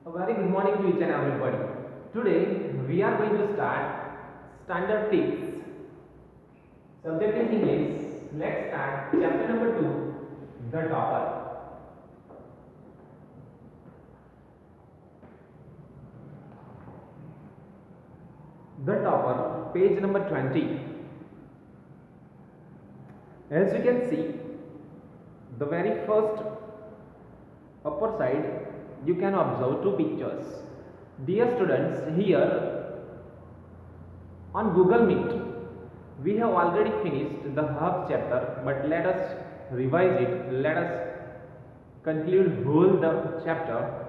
A very good morning to each and everybody. Today we are going to start standard 6. Subject is English. Let's start chapter number 2, the topper. The topper, page number 20. As you can see, the very first upper side you can observe two pictures. Dear students, here on Google Meet we have already finished the half chapter, but let us revise it. Let us conclude whole the chapter.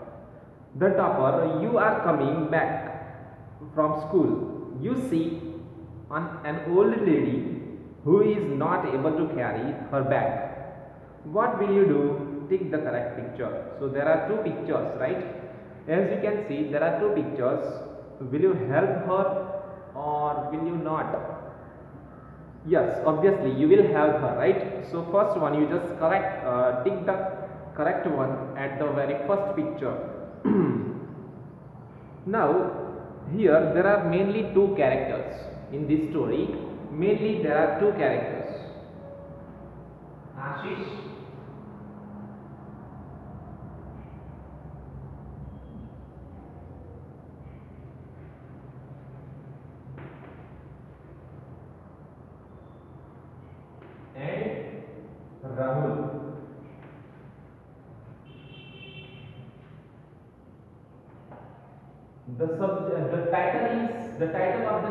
The topper, you are coming back from school. You see an old lady who is not able to carry her bag. What will you do? Take the correct picture. So there are two pictures, right? As you can see, there are two pictures. Will you help her or will you not? Yes, obviously you will help her, right? So first one, you just take the correct one at the very first picture. Now here there are mainly two characters in this story. Mainly there are two characters, Asis and Rahul. The title of the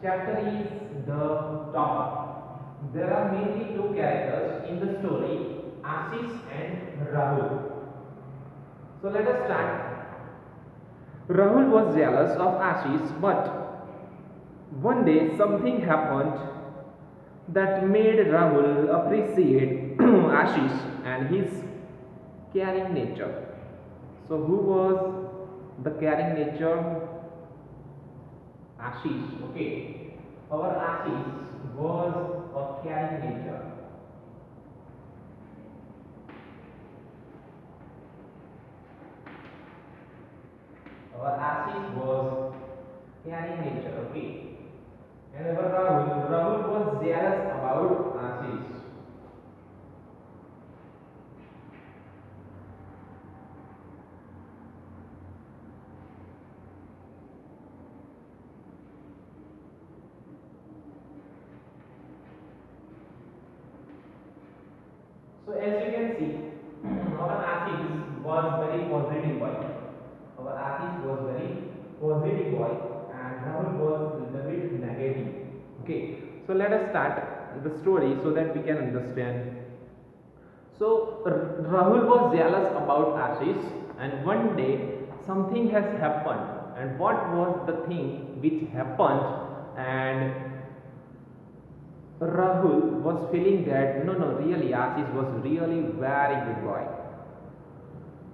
chapter is the topper. There are mainly two characters in the story, Asis and Rahul. So let us start. Rahul was jealous of Asis, but one day something happened that made Rahul appreciate Asis and his caring nature. So who was the caring nature? Asis. Okay, our Asis was a caring nature. Our Asis was caring nature. Okay, and our Rahul was jealous about Asis. So as you can see, our Asis was very positive boy. Our Asis was very positive boy, and Rahul was a little bit negative. Okay, so let us start the story so that we can understand. So Rahul was jealous about Asis, and one day something has happened. And what was the thing which happened? And Rahul was feeling that no, really, Asis was really very good boy,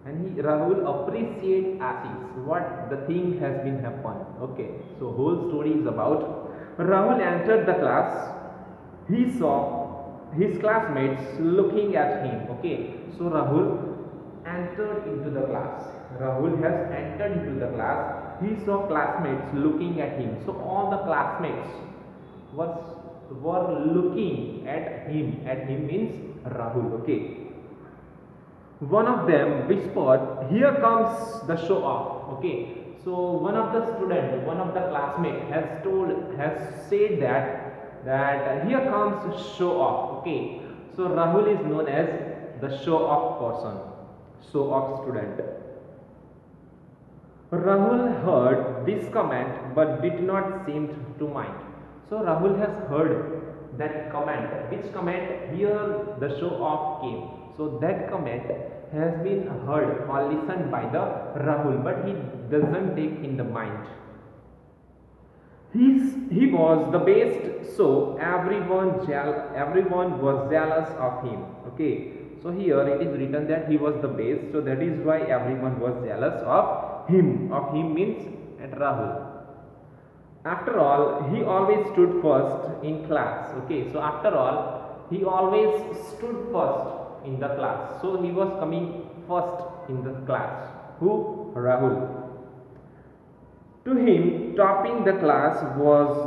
and Rahul appreciate Asis. What the thing has been happened? Okay, so whole story is about Rahul entered the class. He saw his classmates looking at him. Okay, so Rahul entered into the class. Rahul has entered into the class. He saw classmates looking at him. So all the classmates was were looking at him. At him means Rahul. Okay. One of them whispered, "Here comes the show off." Okay. So one of the student, one of the classmate has said that here comes show off. Okay. So Rahul is known as the show off person, show off student. Rahul heard this comment but did not seem to mind. So Rahul has heard that comment. Which comment? Here the show off came. So that comment has been heard or listened by the Rahul, but he doesn't take in the mind. He was the best, so everyone was jealous of him. Okay, so here it is written that he was the best, so that is why everyone was jealous of him. Of him means at Rahul. After all, he always stood first in class. Okay, so after all, he always stood first in the class. So he was coming first in the class. Who? Rahul. To him, topping the class was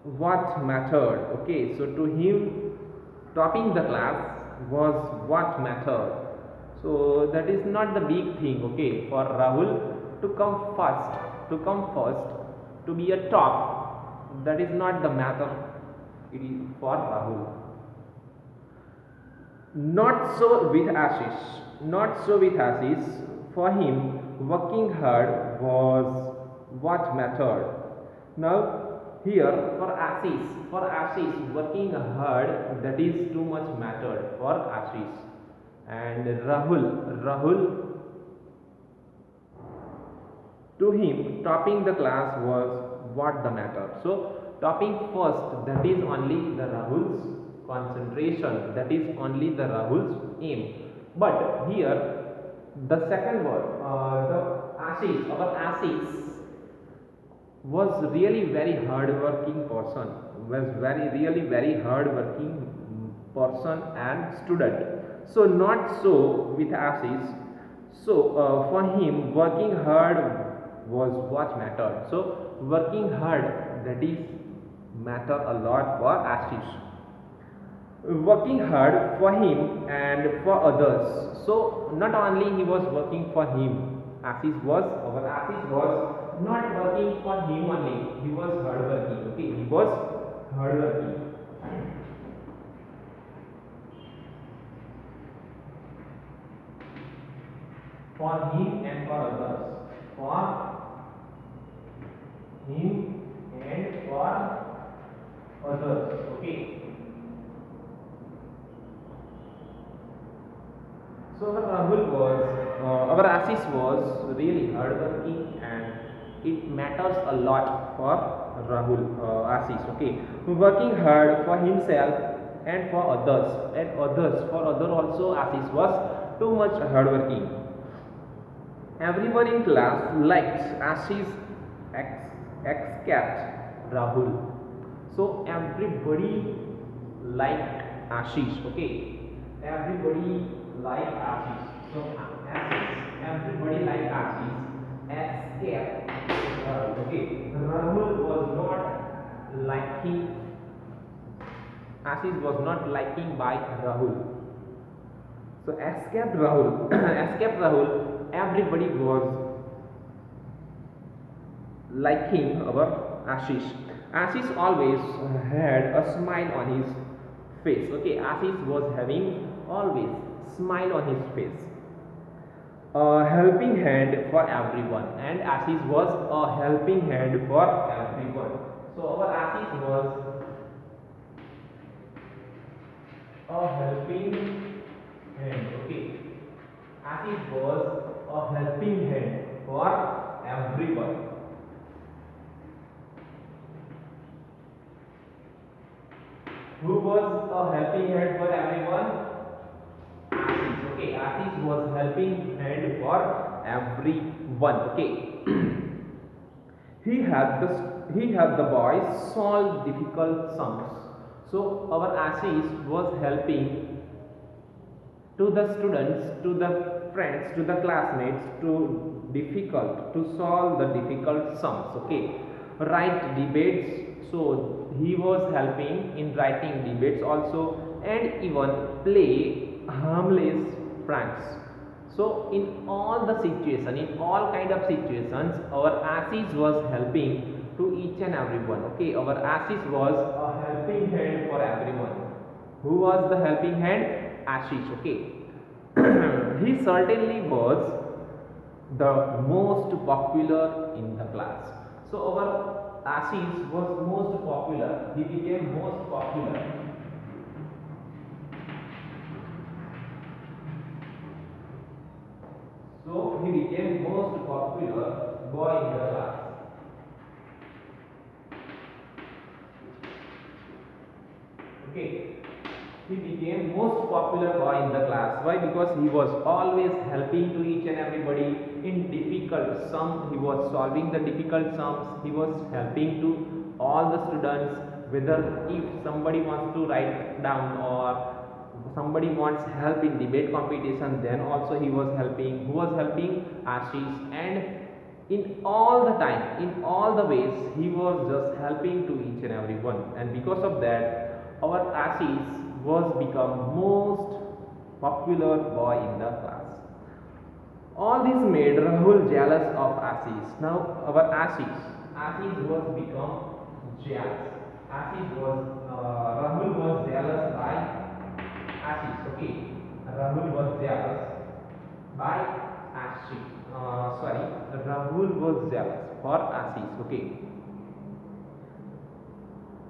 what mattered. Okay, so to him, topping the class was what mattered. So that is not the big thing. Okay, for Rahul to come first, to be a top, that is not the matter. It is for Rahul. Not so with Ashish. Not so with Asis. For him, working hard was what mattered. Now, here for Asis, working hard, that is too much mattered for Asis. And Rahul, to him, topping the class was what the matter. So, topping first, that is only the Rahul's concentration, that is only the Rahul's aim. But here, the second word, our Asis was really very hard-working person, was very hard-working person and student. So not so with Asis. So for him, working hard was what mattered. So working hard, that is matter a lot for Asis. Working hard for him and for others. So not only he was working for him, Asis was not working for him only. He was hardworking. Okay, he was hardworking. For him and for others. For him and for others. Okay. So our Asis was really hardworking, and it matters a lot for Asis. Okay, working hard for himself and for others, for other also Asis was too much hardworking. Everyone in class liked Asis except Rahul. So everybody liked Asis. Okay, everybody like Asis. So everybody like Asis except Rahul. Okay, Rahul was not liking. Asis was not liking by Rahul. So except Rahul, everybody was liking our Asis. Asis always had a smile on his face. Okay, Asis was having always smile on his face. A helping hand for everyone, and Asis was a helping hand for everyone. So our Asis was a helping hand. Okay, Asis was a helping hand for everyone. Who was a helping hand for everyone? Asis. Okay, Asis was helping hand for everyone. Okay. He helped the boys solve difficult sums. So our Asis was helping to the students, to the friends, to the classmates to solve the difficult sums. Okay, write debates. So he was helping in writing debates also, and even play harmless pranks. So in all the situation, in all kind of situations, our Asis was helping to each and everyone. Okay, our Asis was a helping hand for everyone. Who was the helping hand? Asis. Okay. He certainly was the most popular in the class. So our Asis was most popular. He became most popular. So he became most popular boy in the class. Okay. He became most popular boy in the class. Why? Because he was always helping to each and everybody in difficult sums. He was solving the difficult sums. He was helping to all the students, whether if somebody wants to write down or somebody wants help in debate competition, then also he was helping. Who was helping? Ashish. And in all the time, in all the ways, he was just helping to each and every one. And because of that, our Ashish was become most popular boy in the class. All this made Rahul jealous of Asis. Now our Asis was become jealous. Asis was Rahul was jealous by Asis. Okay, Rahul was jealous by Asis. Sorry, Rahul was jealous for Asis. Okay,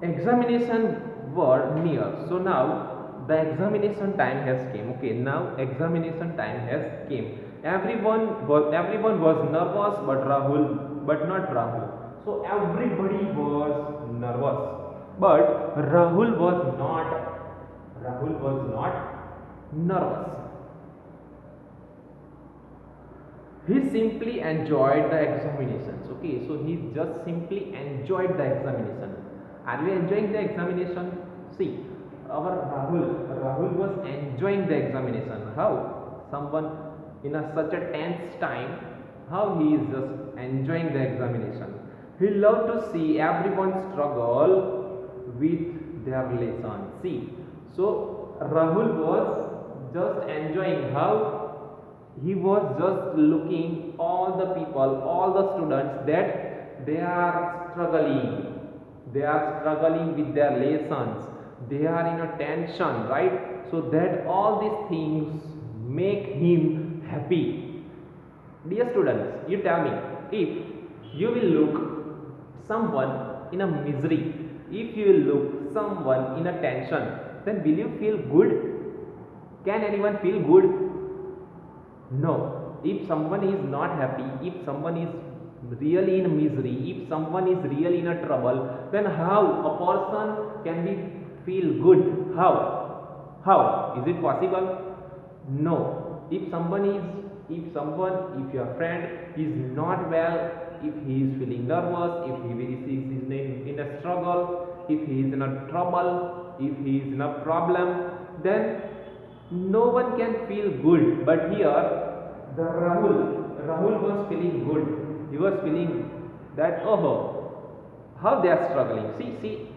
examination were near, so now the examination time has came. Okay, now examination time has came. Everyone was nervous, but not Rahul. So everybody was nervous, but Rahul was not nervous. He simply enjoyed the examinations. Okay, so he just simply enjoyed the examination. Are you enjoying the examination? See, our Rahul was enjoying the examination. How someone in such a tense time, how he is just enjoying the examination. He loved to see everyone struggle with their lesson. See, so Rahul was just enjoying how he was just looking all the people, all the students, that they are struggling with their lessons, they are in a tension, right? So that all these things make him happy. Dear students, you tell me, if you will look someone in a misery, if you will look someone in a tension, then will you feel good? Can anyone feel good? No. If someone is not happy, if someone is really in misery, if someone is really in a trouble, then how a person can be feel good? How? Is it possible? No. If your friend is not well, if he is feeling nervous, if he is in a struggle, if he is in a trouble, if he is in a problem, then no one can feel good. But here the Rahul was feeling good. He was feeling that, oh, how they are struggling. See.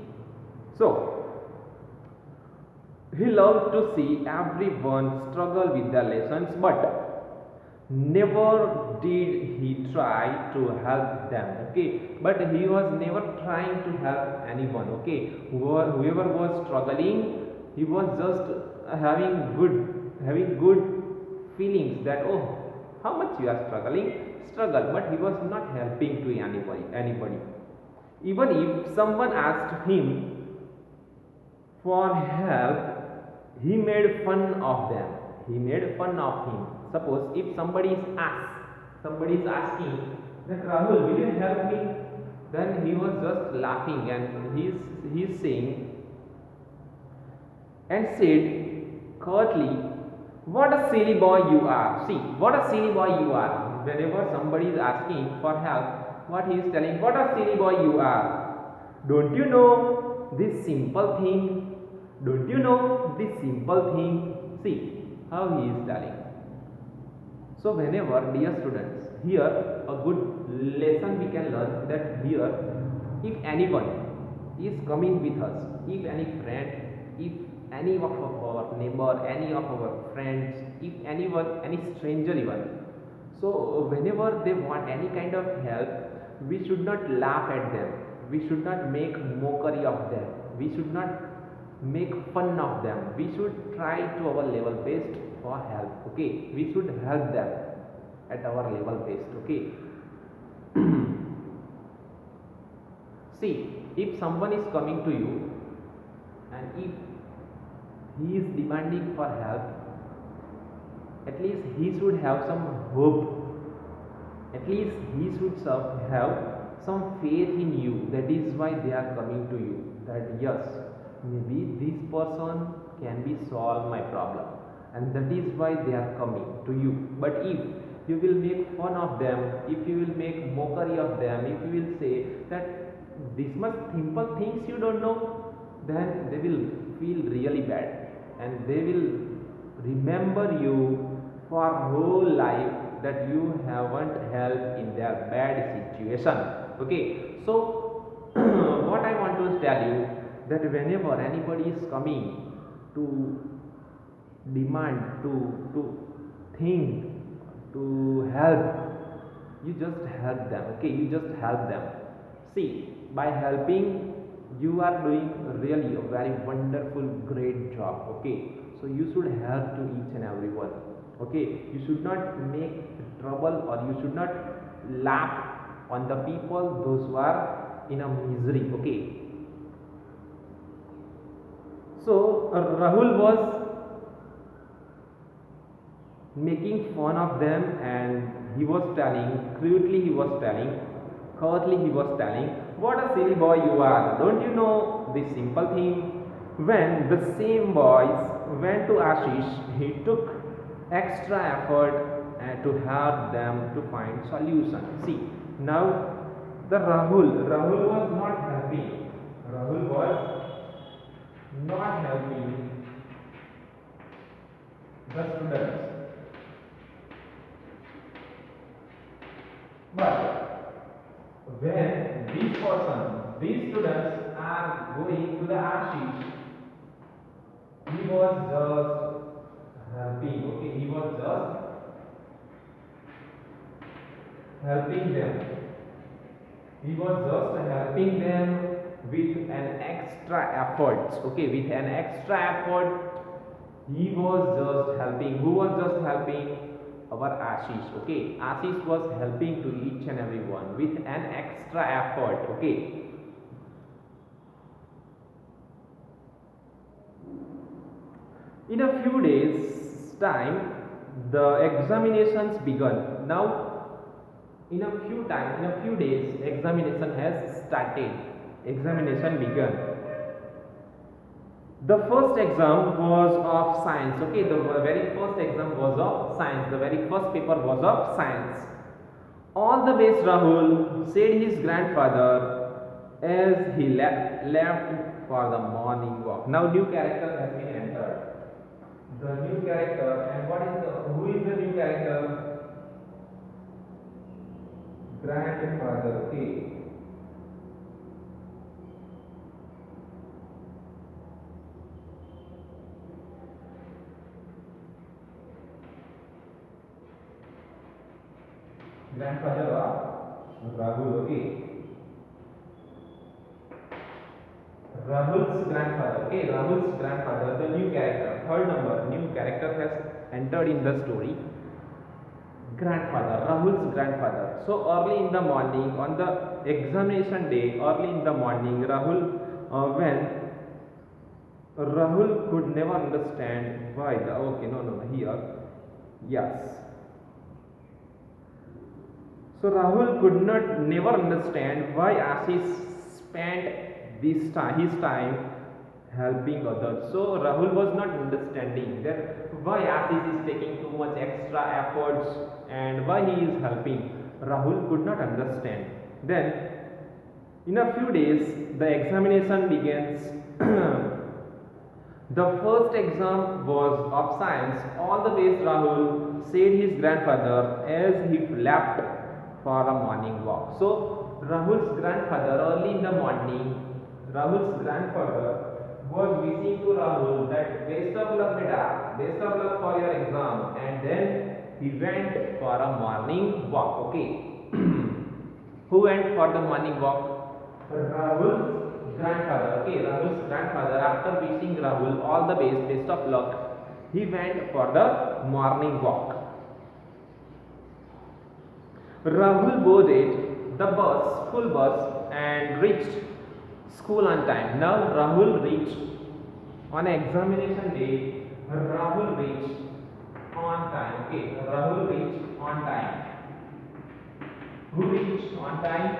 So he loved to see everyone struggle with their lessons, but never did he try to help them. Okay, but he was never trying to help anyone. Okay, whoever was struggling, he was just having good feelings that, oh, how much you are struggle, but he was not helping to anybody. Even if someone asked him for help, he made fun of them. He made fun of him. Suppose if somebody is asking that, Rahul, will you help me? Then he was just laughing, and he's saying and said curtly, what a silly boy you are. See, what a silly boy you are. Whenever somebody is asking for help, what he is telling, what a silly boy you are. Don't you know this simple thing? Don't you know this simple thing? See how he is telling. So whenever, dear students, here a good lesson we can learn, that here, if anyone is coming with us, if any friend, if any of our neighbor, any of our friends, if anyone, any stranger even, so whenever they want any kind of help, we should not laugh at them, we should not make mockery of them, we should not make fun of them, we should try to our level best for help. Okay, we should help them at our level best. Okay. See, if someone is coming to you and if he is demanding for help, at least he should have some hope, at least he should have some faith in you. That is why they are coming to you, that yes, maybe this person can be solve my problem, and that is why they are coming to you. But if you will make fun of them, if you will make mockery of them, if you will say that this much simple things you don't know, then they will feel really bad. and they will remember you for whole life that you haven't helped in their bad situation. Okay, so what I want to tell you, that whenever anybody is coming to demand, to think, to help, you just help them. Okay, you just help them. See, by helping, you are doing really a very wonderful great job. Okay, so you should help to each and everyone. Okay, you should not make trouble, or you should not laugh on the people those who are in a misery. Okay, so Rahul was making fun of them, and he was telling, crudely he was telling, curtly he was telling, what a silly boy you are, don't you know this simple thing? When the same boys went to Ashish, he took extra effort to help them to find solution. See, now the Rahul was not helping, Rahul was not helping the students. But when these students are going to the Ashish, he was just helping. Okay, he was just helping them. He was just helping them with an extra effort. Okay, with an extra effort, he was just helping. Who was just helping? Our Ashish. Okay, Ashish was helping to each and everyone with an extra effort. Okay, in a few days time, the examinations begun. Now in a few days, examination has started, examination begun. The first exam was of science. Okay, the very first exam was of science. The very first paper was of science. On the base, Rahul said his grandfather as he left for the morning walk. Now, new character has been entered. The new character, and who is the new character? Grandfather. Okay. Grandfather of Rahul. Okay, Rahul's grandfather. Okay, Rahul's grandfather, the new character, third number, new character has entered in the story. Grandfather, Rahul's grandfather. So early in the morning, on the examination day, early in the morning, when Rahul could never understand why the, okay, no, here, yes. So Rahul could never understand why Asis spent his time helping others. So Rahul was not understanding that why Asis is taking too much extra efforts and why he is helping. Rahul could not understand. Then in a few days the examination begins. The first exam was of science. All the days Rahul said his grandfather as he left for a morning walk. So Rahul's grandfather, early in the morning, Rahul's grandfather was wishing to Rahul that best of luck beta, best of luck for your exam, and then he went for a morning walk. Okay. Who went for the morning walk? Rahul's grandfather. Okay, Rahul's grandfather, after wishing Rahul all the best of luck, he went for the morning walk. Rahul boarded the school bus, and reached school on time. Now Rahul reached on examination day. Rahul reached on time. Okay, Rahul reached on time. Who reached on time?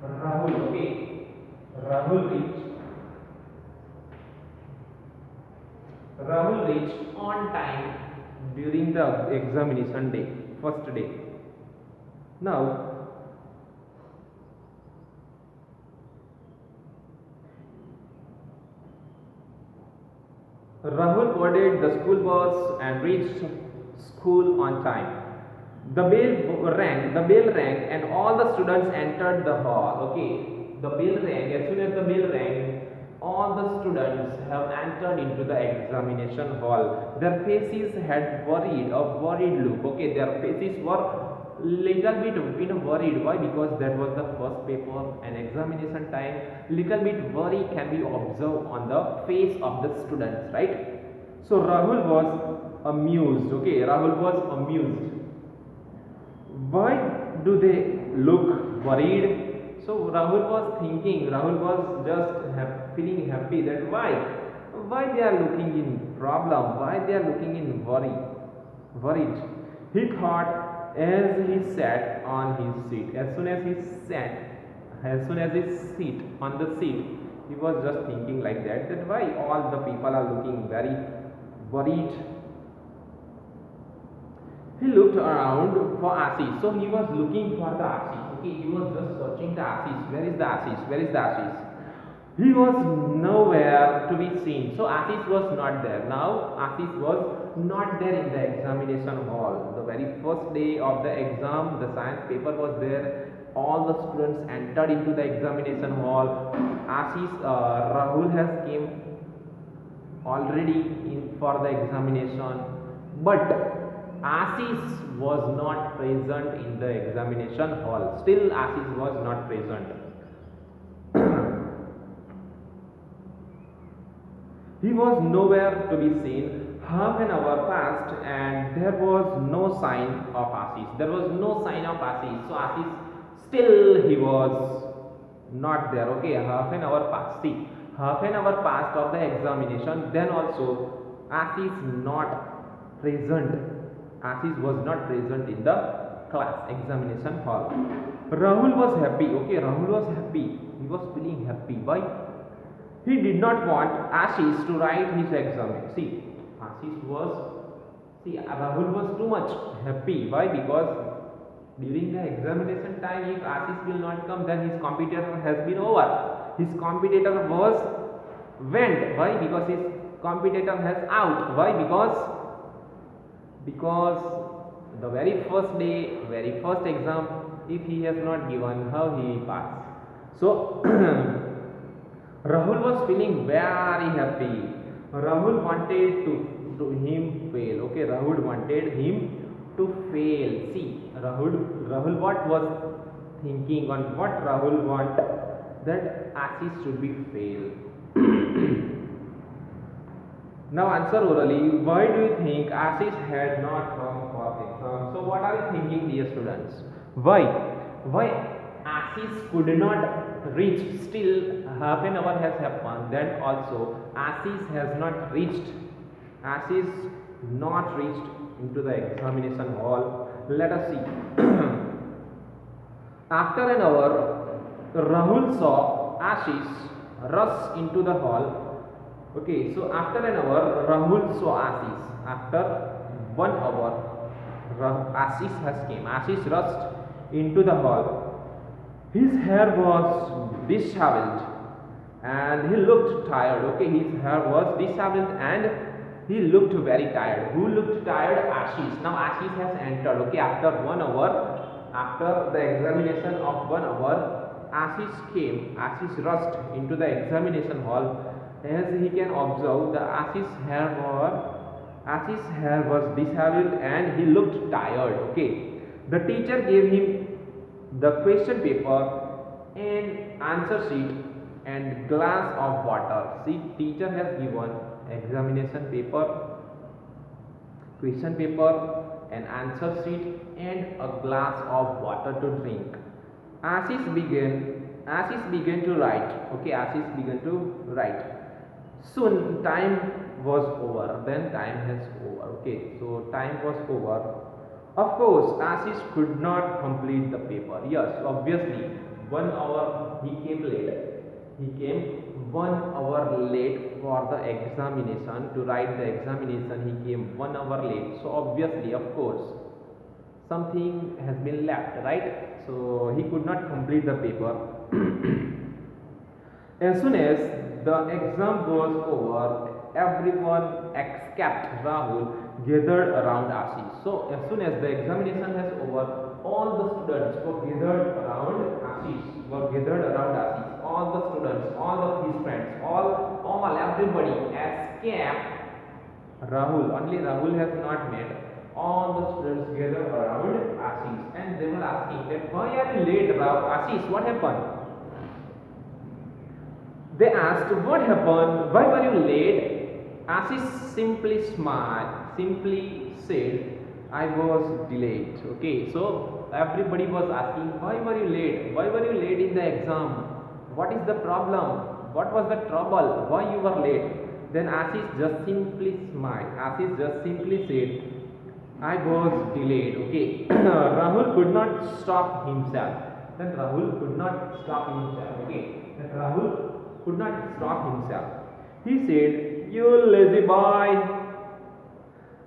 Rahul. Okay, Rahul reached on time during the examination day, first day. Now Rahul boarded the school bus and reached school on time. The bell rang, and all the students entered the hall. Okay, the bell rang. As soon as the bell rang, all the students have entered into the examination hall. Their faces had worried look. Okay, their faces were little bit worried. Why? Because that was the first paper and examination time. Little bit worry can be observed on the face of the students, right? So Rahul was amused. Okay, Rahul was amused. Why do they look worried? So Rahul was thinking, Rahul was just feeling happy that why they are looking in problem, why they are looking in worried. He thought as he sat on his seat. As soon as he sit on the seat, he was just thinking like that why all the people are looking very worried. He looked around for Asis. So he was looking for the Asis. Okay, he was just searching the Asis. Where is the Asis? Where is the Asis? He was nowhere to be seen. So Asis was not there. Now Asis was not there in the examination hall. The very first day of the exam, the science paper was there. All the students entered into the examination hall. Rahul has came already in for the examination, but Asis was not present in the examination hall. Still Asis was not present. He was nowhere to be seen. Half an hour passed and there was no sign of Asis. There was no sign of Asis. So Asis, still he was not there. Okay, half an hour passed. See, half an hour passed of the examination. Then also Asis not present. Asis was not present in the class examination hall. Rahul was happy. Okay, Rahul was happy. He was feeling happy. Why? He did not want Asis to write his exam. See, Rahul was too much happy. Why? Because during the examination time, if Asis will not come, then his competitor has been over. His competitor went. Why? Because his competitor has out. Why? Because the very first day, very first exam, if he has not given, how he pass? So Rahul was feeling very happy. Rahul wanted to him fail. Okay, Rahul wanted him to fail. See, Rahul what was thinking on what Rahul want, that Asis should be fail. Now answer orally. Why do you think Asis had not come for exam? So what are you thinking, dear students? Why Asis could not reach? Still half an hour has happened. Then also Asis has not reached. Asis not reached into the examination hall. Let us see. After an hour, Rahul saw Asis rush into the hall. Okay, so after an hour, Rahul saw Asis. After 1 hour, Asis has came. Asis rushed into the hall. His hair was disheveled and he looked tired. Okay, his hair was disheveled and he looked very tired. Who looked tired? Asis. Now Asis has entered. Okay, after 1 hour, after the examination of 1 hour, Asis came. Asis rushed into the examination hall. As he can observe, the Asis hair was disheveled and he looked tired. Okay, the teacher gave him the question paper and answer sheet and glass of water. See, teacher has given examination paper, question paper, an answer sheet and a glass of water to drink. Asis began to write. Okay, Asis began to write. Soon time was over. Then time has over. Okay, so time was over. Of course, Asis could not complete the paper. Yes, obviously, 1 hour he came late. He came 1 hour late for the examination. To write the examination, he came 1 hour late. So obviously, of course, something has been left, right? So he could not complete the paper. As soon as the exam was over, everyone except Rahul gathered around Asis. So as soon as the examination has over, all the students were gathered around Asis. All the students, all of his friends, all everybody except Rahul. Only Rahul has not met. All the students gathered around Asis, and they were asking that why are you late, Asis? What happened? They asked, what happened? Why were you late? Asis simply smiled, simply said, I was delayed. Okay, so everybody was asking, why were you late? Why were you late in the exam? What is the problem? What was the trouble? Why you were late? Then Asis just simply smiled. Asis just simply said, I was delayed. Okay, Rahul could not stop himself. Then Rahul could not stop himself. Okay, then Rahul could not stop himself. He said, you lazy boy,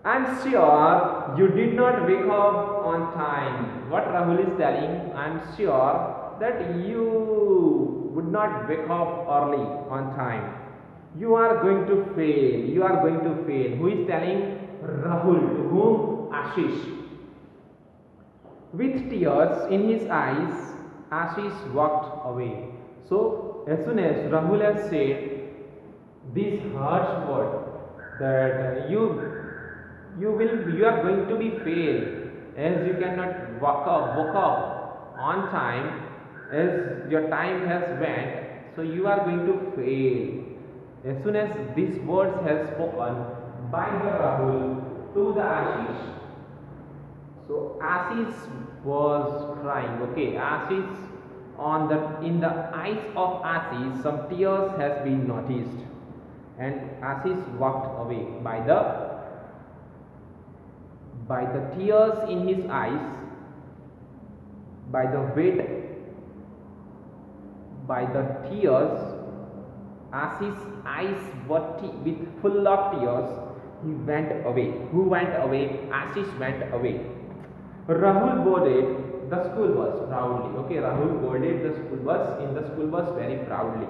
I'm sure you did not wake up on time. What Rahul is telling, I'm sure that you would not wake up early on time. You are going to fail. You are going to fail. Who is telling? Rahul. To whom? Asis. With tears in his eyes, Asis walked away. So as soon as Rahul has said this harsh word that you are going to be failed, as you cannot woke up on time, as your time has went, so you are going to fail. As soon as these words has spoken by the Rahul to the Asis, so Asis was crying. Okay, Asis, in the eyes of Asis, some tears has been noticed, and Asis walked away by the tears in his eyes, by the weight, by the tears. Asis' eyes were with full of tears. He went away. Who went away? Asis went away. Rahul boarded the school bus proudly. Okay, Rahul boarded the school bus very proudly.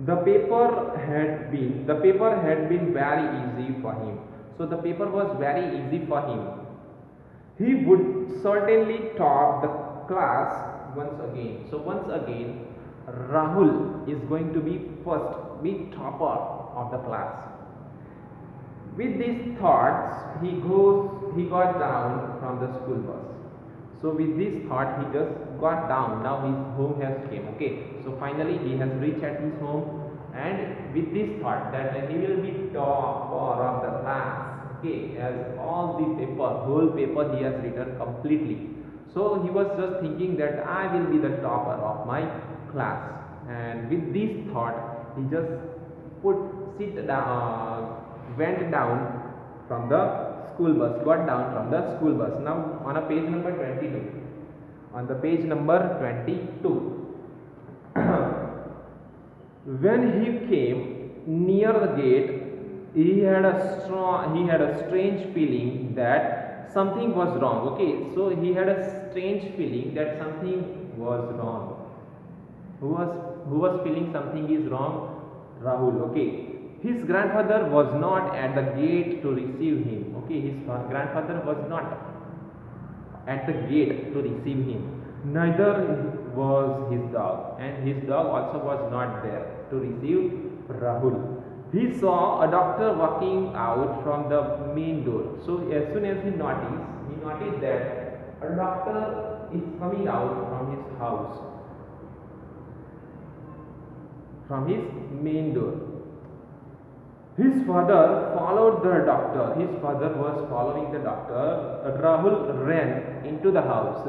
The paper had been very easy for him. So the paper was very easy for him. He would certainly top the class once again. So once again, Rahul is going to be topper of the class. With these thoughts, he got down from the school bus. So with this thought, he just got down. Now his home has came. Okay. So finally he has reached at his home, and with this thought that he will be topper of the class. Okay, as whole paper he has written completely. So he was just thinking that I will be the topper of my class, and with this thought he just went down from the school bus, got down from the school bus. Now on a page number 22. On the page number 22. When he came near the gate, he had a strange feeling that something was wrong. Okay, so he had a strange feeling that something was wrong. Who was feeling something is wrong? Rahul. Okay, his grandfather was not at the gate to receive him. Okay, his grandfather was not at the gate to receive him. Neither was his dog, and his dog also was not there to receive Rahul. He saw a doctor walking out from the main door. So as soon as he noticed that a doctor is coming out from his house, from his main door. His father followed the doctor. His father was following the doctor. Rahul ran into the house.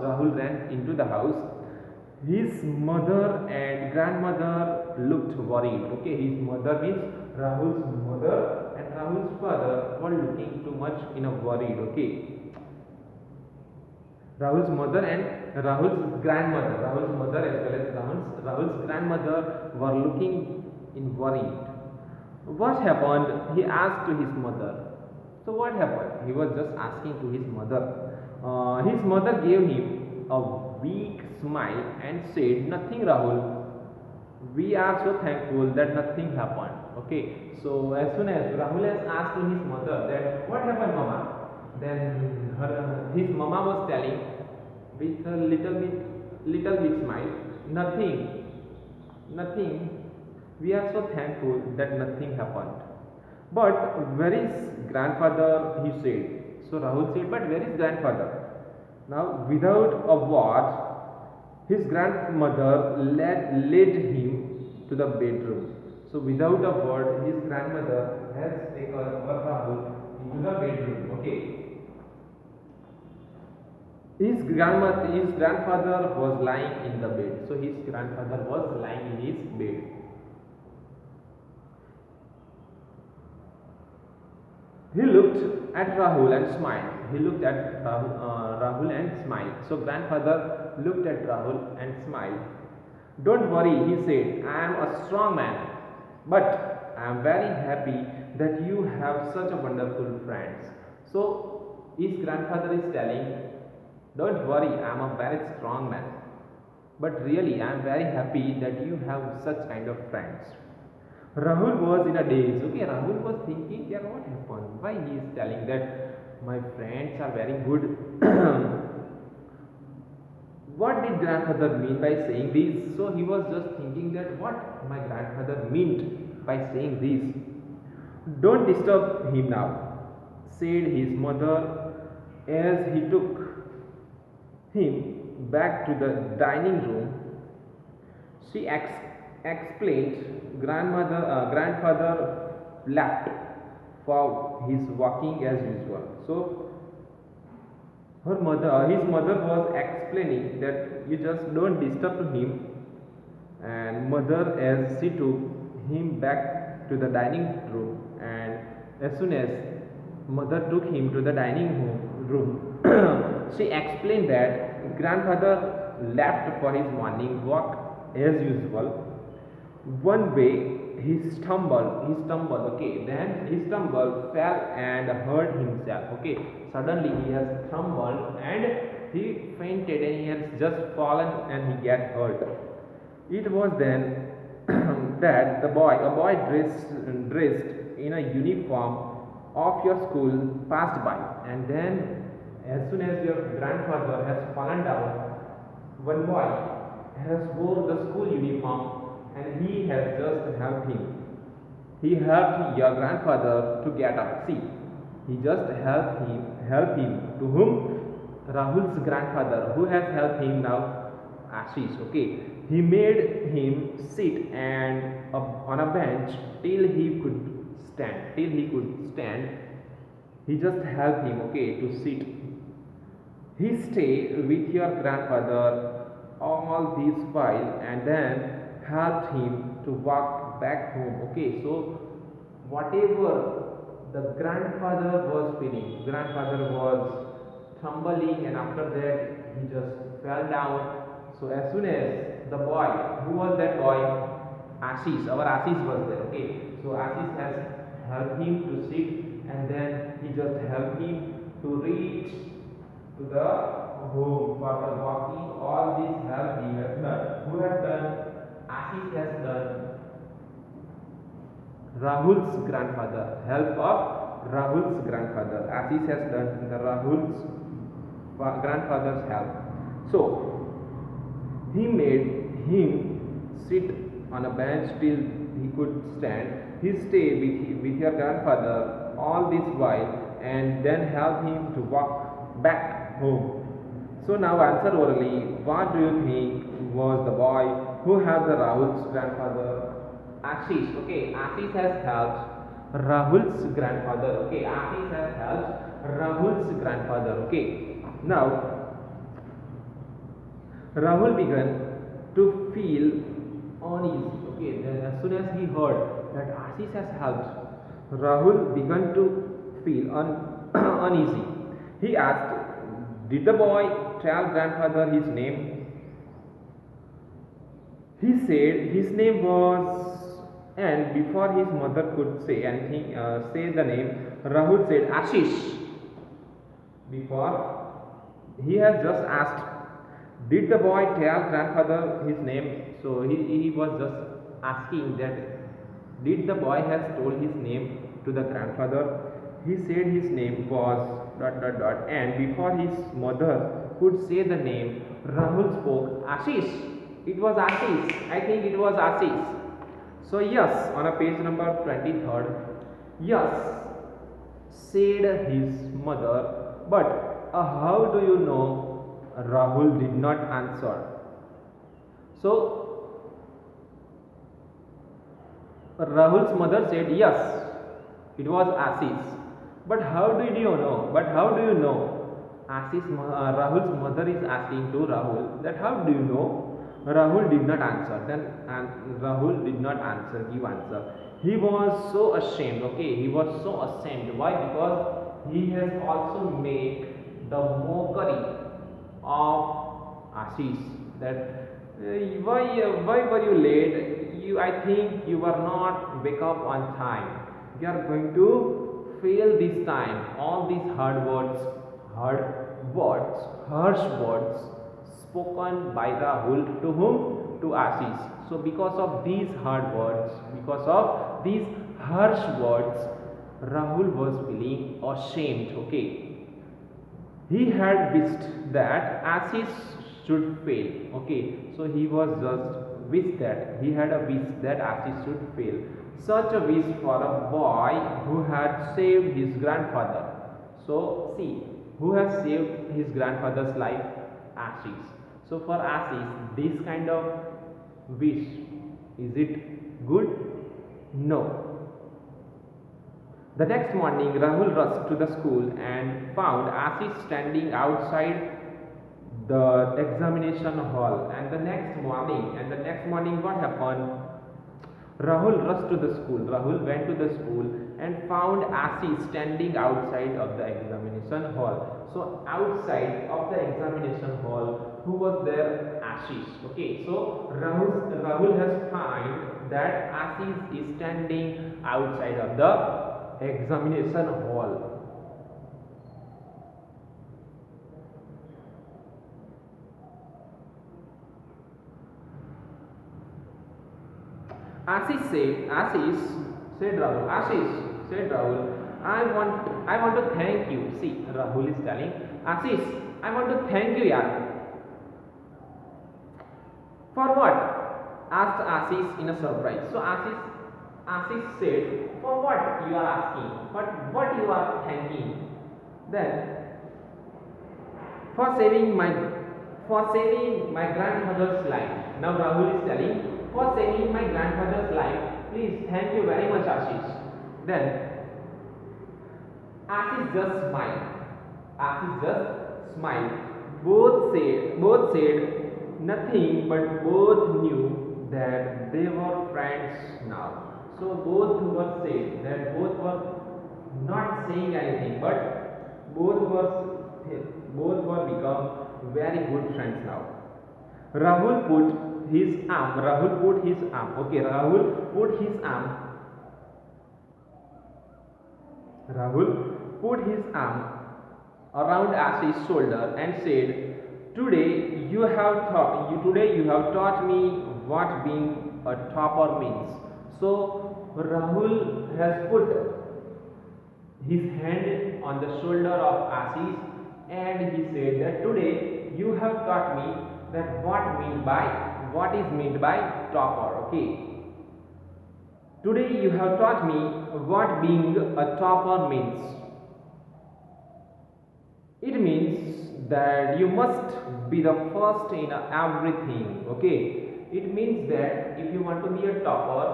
His mother and grandmother looked worried. Okay, his mother means Rahul's mother and Rahul's father were looking too much worried. Okay, Rahul's mother and Rahul's grandmother, Rahul's mother as well as Rahul's grandmother were looking worried. What happened? He asked to his mother. So what happened? He was just asking to his mother. His mother gave him a weak smile and said, "Nothing, Rahul. We are so thankful that nothing happened." Okay, so as soon as Rahul has asked to his mother that what happened, mama, then his mama was telling with a little bit smile, nothing, nothing. We are so thankful that nothing happened. But where is grandfather? He said. So Rahul said, but where is grandfather? Now, without a word, his grandmother led him to the bedroom. So, without a word, his grandmother has taken Rahul into the bedroom. Okay. His grandfather was lying in the bed. So, his grandfather was lying in his bed. He looked at Rahul and smiled. He looked at Rahul and smiled. So grandfather looked at Rahul and smiled. Don't worry, he said, I am a strong man, but I am very happy that you have such a wonderful friends. So his grandfather is telling, don't worry, I am a very strong man, but really I am very happy that you have such kind of friends. Rahul was in a daze. Okay, Rahul was thinking, yeah, what happened? Why he is telling that my friends are very good? What did grandfather mean by saying this? So he was just thinking that what my grandfather meant by saying this. Don't disturb him now, said his mother as he took him back to the dining room. She explained grandfather left for his walking as usual. So his mother was explaining that you just don't disturb him, and mother as she took him back to the dining room, and as soon as mother took him to the dining room, she explained that grandfather left for his morning walk as usual. One way he stumbled, okay, then he stumbled, fell and hurt himself, okay. Suddenly he has stumbled and he fainted and he has just fallen and he get hurt. It was then that a boy dressed in a uniform of your school passed by, and then as soon as your grandfather has fallen down, one boy has wore the school uniform and he has just helped him. He helped your grandfather to get up. See, he just helped him. To whom? Rahul's grandfather, who has helped him now, Asis. Okay, he made him sit and on a bench till he could stand. Till he could stand, he just helped him. Okay, to sit. He stayed with your grandfather all this while and then helped him to walk back home. Okay, so whatever the grandfather was feeling, grandfather was tumbling and after that he just fell down. So as soon as the boy, who was that boy? Asis, our Asis was there. Okay, so Asis has helped him to sit and then he just helped him to reach to the home for the walking. All this help he has done. Who has done? Asis has done. Rahul's grandfather. Help of Rahul's grandfather. Asis has done the Rahul's grandfather's help. So he made him sit on a bench till he could stand. He stayed with your grandfather all this while and then helped him to walk back home. So now answer orally. What do you think was the boy who helped the Rahul's grandfather? Asis. Okay, Asis has helped Rahul's grandfather. Okay, Asis has helped Rahul's grandfather. Okay, now Rahul began to feel uneasy. Okay, then as soon as he heard that Asis has helped, Rahul began to feel uneasy. He asked, did the boy tell grandfather his name? He said his name was, and before his mother could say anything, say the name, Rahul said Asis. Before he has just asked, did the boy tell grandfather his name? So he was just asking that Did the boy has told his name to the grandfather? He said his name was dot dot dot, and before his mother could say the name, Rahul spoke Ashish. It was Asis. I think it was Asis. So yes, on a page number 23rd, yes, said his mother. But how do you know Rahul did not answer? So Rahul's mother said yes, it was Asis. But how did you know? But how do you know? Rahul's mother is asking to Rahul that how do you know? Rahul did not answer. Then and Rahul did not answer, give answer. He was so ashamed. Okay, he was so ashamed. Why? Because he has also made the mockery of Ashish. That why were you late? I think you were not wake up on time. You are going to fail this time. All these hard words, harsh words spoken by Rahul to whom? To Asis. So because of these hard words, because of these harsh words, Rahul was feeling ashamed. Okay, he had wished that Asis should fail. Okay, so he was just wish that he had a wish that Asis should fail. Such a wish for a boy who had saved his grandfather. So see, who has saved his grandfather's life? Asis. So for Asis, this kind of wish, is it good? No. The next morning, Rahul rushed to the school and found Asis standing outside the examination hall. And the next morning, what happened? Rahul rushed to the school. Rahul went to the school and found Asis standing outside of the examination hall. So outside of the examination hall, who was there? Asis. Okay, so Rahul has found that Asis is standing outside of the examination hall. Asis said Rahul, Asis said Rahul, I want to thank you. See, Rahul is telling, Asis, I want to thank you, yaar. For what? Asked Asis in a surprise. So Asis said, for what you are asking? What you are thanking? Then for saving my grandfather's life. Now Rahul is telling, for saving my grandfather's life, please thank you very much, Asis. Then Asis just smiled. Asis just smiled. Both said nothing, but both knew that they were friends now. So both were not saying anything, but both were become very good friends now. Rahul put his arm. Okay, Rahul put his arm. Rahul put his arm around Ashi's shoulder and said, "Today you have taught me what being a topper means." So Rahul has put his hand on the shoulder of Asis and he said that today you have taught me that what is meant by topper. Okay, today you have taught me what being a topper means. It means that you must be the first in everything. Okay, it means that if you want to be a topper,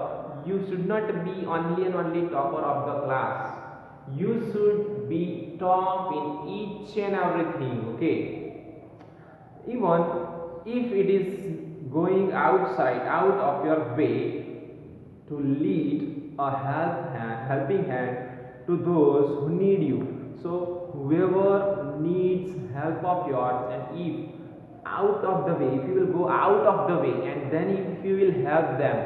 you should not be only and only topper of the class. You should be top in each and everything. Okay, even if it is going out of your way to lead a helping hand to those who need you. So whoever needs help of yours, and if out of the way, if you will go out of the way and then if you will help them,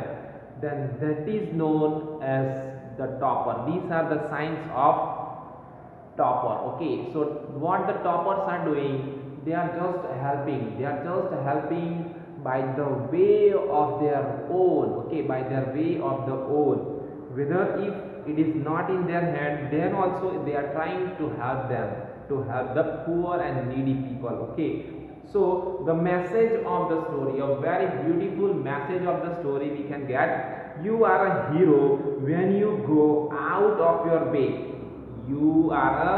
then that is known as the topper. These are the signs of topper. Okay, so what the toppers are doing, they are just helping by the way of their own. Okay, by their way of the own. whether if it is not in their hand, then also they are trying to help them, to help the poor and needy people. Okay, so the message of the story, a very beautiful message of the story we can get: you are a hero when you go out of your way. You are a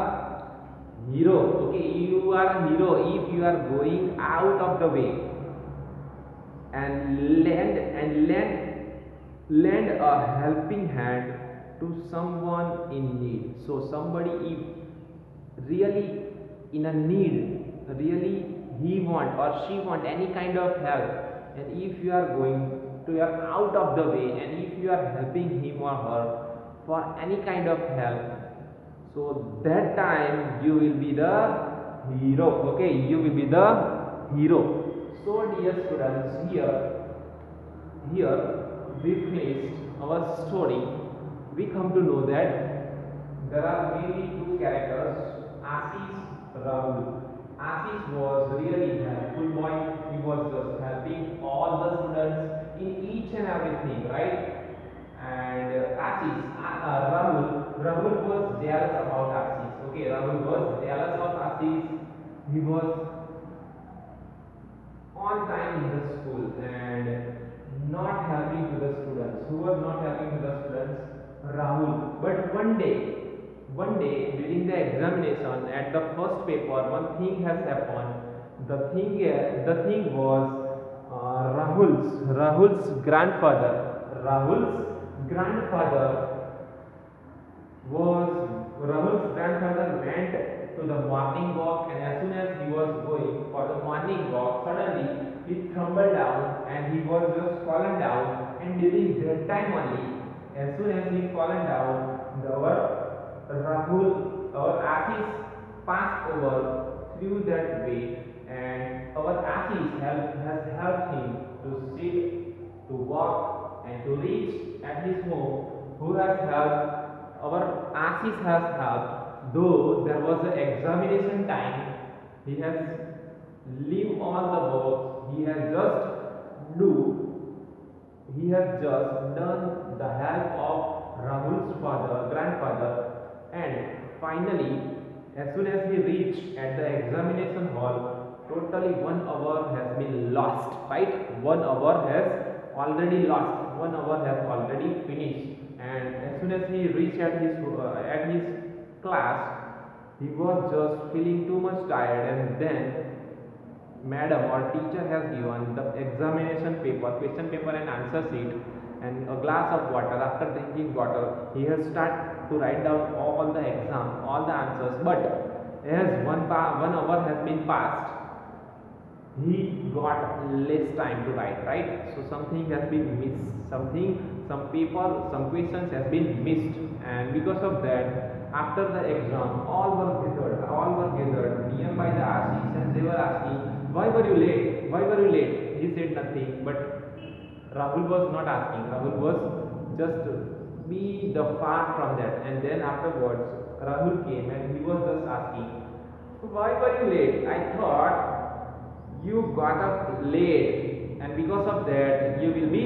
hero. Okay, you are a hero if you are going out of the way and lend a helping hand to someone in need. So somebody if really in a need, really he want or she want any kind of help, and if you are going to your out of the way, and if you are helping him or her for any kind of help, so that time you will be the hero. Okay, you will be the hero. So dear students, here we finished our story. We come to know that there are mainly two characters, Asis, Rahul. Asis was really helpful boy. He was just helping all the students in each and everything, right? And Rahul was jealous about Asis. Okay, Rahul was jealous of Asis. He was on time in the school and not helping to the students. Who was not helping to the students? Rahul. But one day during the examination at the first paper, one thing has happened. The thing was Rahul's grandfather. Rahul's grandfather was Rahul's grandfather went to the morning walk, and as soon as he was going for the morning walk, suddenly he tumbled down and he was just fallen down. And during that time only, as soon as he fallen down, our Asis passed over through that way, and our Asis has helped him to sit, to walk, and to reach at his home. Who has helped? Our Asis has helped. Though there was an examination time, he has leave all the work. He has just done the help of Rahul's grandfather, and finally, as soon as he reached at the examination hall, totally 1 hour has been lost. Right? 1 hour has already lost. 1 hour has already finished, and as soon as he reached at his class, he was just feeling too much tired, and then madam or teacher has given the examination paper, question paper and answer sheet and a glass of water. After drinking water, he has started to write down all the exam, all the answers, but as 1 hour has been passed, he got less time to write, right? So something has been missed, some paper, some questions has been missed, and because of that, after the exam, all were gathered nearby the Asis, and they were asking, why were you late? Why were you late? He said nothing, but Rahul was not asking. Rahul was just be the far from that, and then afterwards Rahul came and he was just asking, why were you late? I thought you got up late, and because of that you will be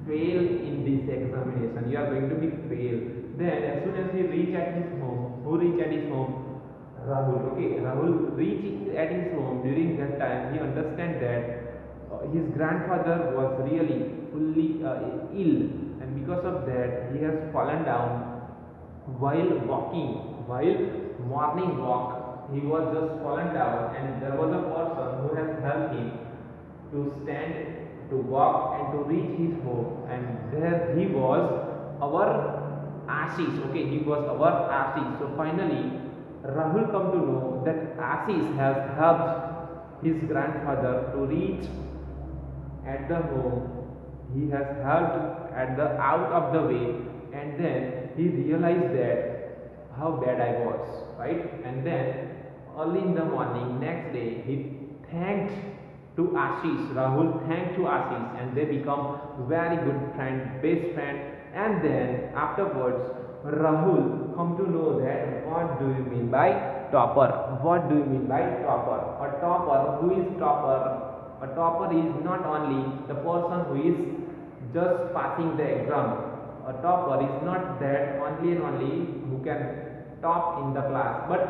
fail in this examination. You are going to be fail. Then as soon as he reached at his home, who reached at his home? Rahul. Okay, Rahul reached at his home. During that time, he understand that his grandfather was really fully ill, and because of that, he has fallen down while morning walk. He was just fallen down, and there was a person who has helped him to stand, to walk, and to reach his home. And there he was, our Asis. Okay, he was our Asis. So finally, Rahul come to know that Asis has helped his grandfather to reach at the home. He has helped at the out of the way, and then he realized that how bad I was, right? And then early in the morning, next day, he thanked to Asis. Rahul thanked to Asis, and they become very good friend, best friend. And then afterwards, Rahul come to know that what do you mean by topper? What do you mean by topper? A topper, who is topper? A topper is not only the person who is just passing the exam. a topper is not that only and only who can top in the class, but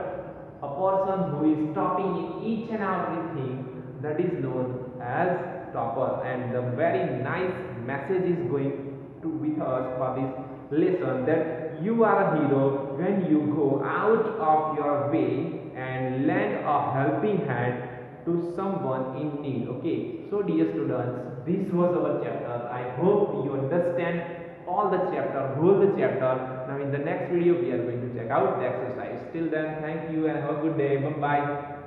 a person who is topping in each and everything, that is known as topper. And the very nice message is going to with us for this lesson, that you are a hero when you go out of your way and lend a helping hand to someone in need. Okay, so dear students, this was our chapter. I hope you understand all the chapter, whole the chapter. Now in the next video we are going to check out the exercise. Till then, thank you and have a good day. Bye bye.